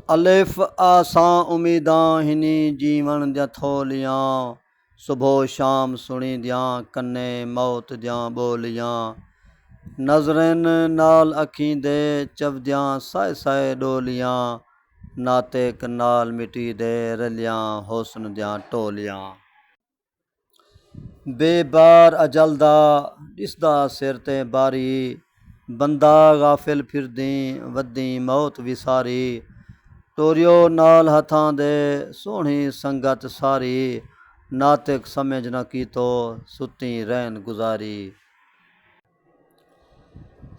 अलिफ आसां उम्मीदां हिनी जीवन दियां थोलियां, सुबह शाम सुनी दियां कन्ने मौत दियां बोलियां। नज़रन नाल अखीं दे चवदियां साए साए डोलियां, नातेक नाल मिटी दे रलियां हुस्न दियां टोलियां। बेबार अजल दा दिसदा सिर ते बारी, बंदा गाफिल फिरदी वद्दी मौत विसारी। टोरियो नाल हथां दे सोहणी संगत सारी, नातिक समझ न कीतो सुती रहन गुजारी।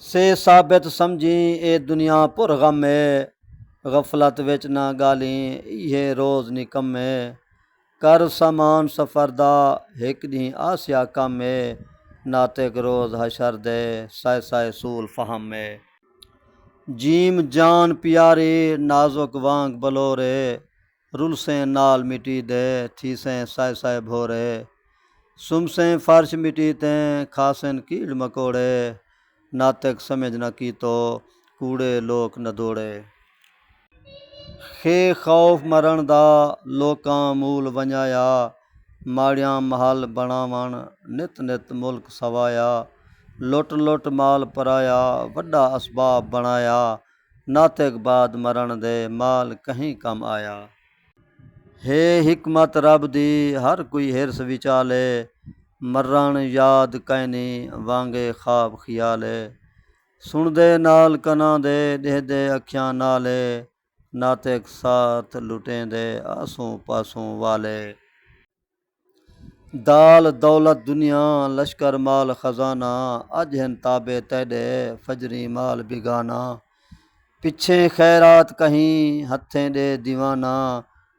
से साबित समझी ए दुनिया पुर गमे, गफलत विच ना गाली इहे रोज़ निकम्मे। कर समान सफ़र दा हिक दी आसिया कम्मे, नातिक रोज़ हशर दे साए साए सूल फहमे। जीम जान प्यारी नाजुक वांग बलोरे, रुलसें नाल मिटी दे थीसें साए साए भोरे। सुमसें फर्श मिटी तें खासें कीड़ मकोड़े, नातिक समझ न कीतो कूड़े लोक न दौड़े। खे खौफ मरण दा लोकां मूल वंजाया, माड़ियां महल बनावण नित नित मुल्क सवाया। लुट लुट माल पराया वड्डा असबाब बनाया, नातिक बाद मरण दे माल कहीं कम आया। हे हिकमत रब दी हर कोई हिरस विचाले, मरण याद कैनी वांगे ख्वाब खियाले। सुनदे नाल कनां दे दिखदे अखियां नाले, नातिक साथ लुटेंदे आसूं पासूं वाले। दाल दौलत दुनिया लश्कर माल खजाना, अज हिन ताबे तेडे फजरी माल बिगाना। पिछे खैरात कहीं हथें दे दीवाना,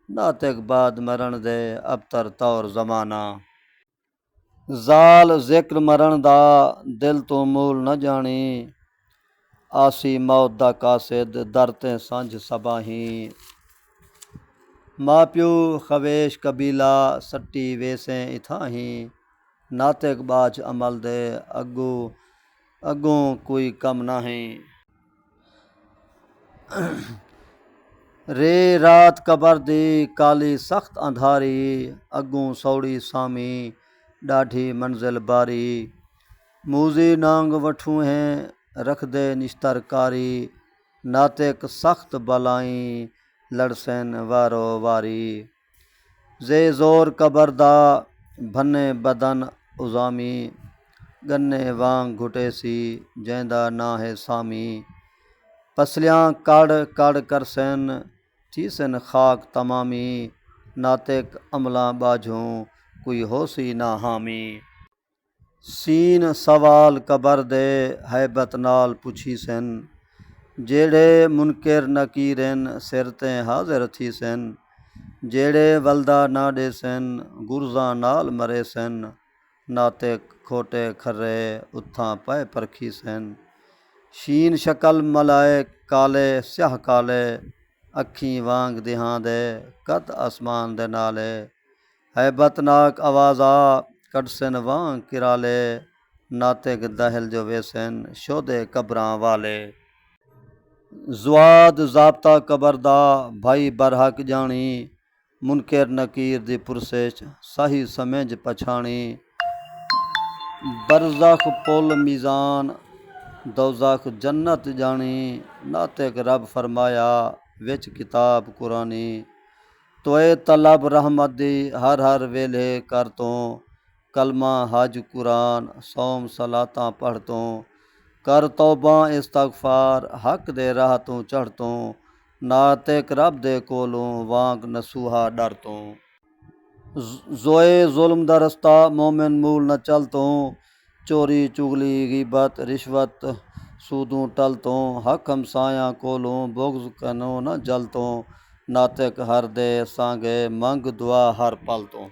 नातिक बाद मरण दे अबतर तौर जमाना। जाल जिक्र मरण दा दिल तो मूल न जानी, आसी मौत दा कासिद दर ते सांझ सबाही। मां प्यो खवेश कबीला सट्टी वेसें इथाही, नातिक बाच अमल दे अगों कोई कम नाही। रे रात कबर दी काली सख्त अंधारी, अगों सौड़ी सामी ॾाढी मंजिल बारी। मूजी नांग वठूं हैं रखदे निश्तर कारी, नातिक सख्त बलाई लड़सन वारो वारी। जे जोर कबर दा भन्ने बदन उजामी, गन्ने वांग घुटेसी जैंदा ना है सामी। पसलियां कड़ कड़ करसन थीसन खाक तमामी, नातिक अमलां बाझों कोई होसी ना हामी। सीन सवाल कबर दे हैबत नाल पुछीसन, जेड़े मुनकिर नकीरन सिर ते हाजिर थीसन। जेड़े वलदा ना डेसन गुरजां नाल मरेसन, नातिक खोटे खर्रे उत्थां पै परखीसन। शीन शकल मलाइक काले स्याह काले, अखीं वांग दिहां दे कद आसमान दे नाले। हैबतनाक आवाज़ा कड़सन वांग किराले, नातिक दहल जो वेसन शोदे कबरां वाले। ज़ुआद ज़ाब्ता कबर दा भाई बरहक जानी, मुनकिर नकीर दी पुरसिश सही समझ पछाणी। बरज़ख पुल मीज़ान दोज़ख जन्नत जानी, नातिक रब फरमाया विच किताब कुरानी। तोए तलब रहमत दी हर हर वेले कर तों, कलमा हज कुरान सौम सलातां पढ़ तों। कर तौबां इस्तगफार हक दे राह तों चढ़ तों, नातिक रब दे कोलों वांग नसूहा डर तों। ज़ोए ज़ुल्म दा रस्ता मोमिन मूल न चल तों, चोरी चुगली ग़ीबत रिश्वत सूदों टल तों। हक हमसायां कोलों बुग़्ज़ कनो न जल तों, नातिक हर दे सांगे मंग दुआ हर पल तों।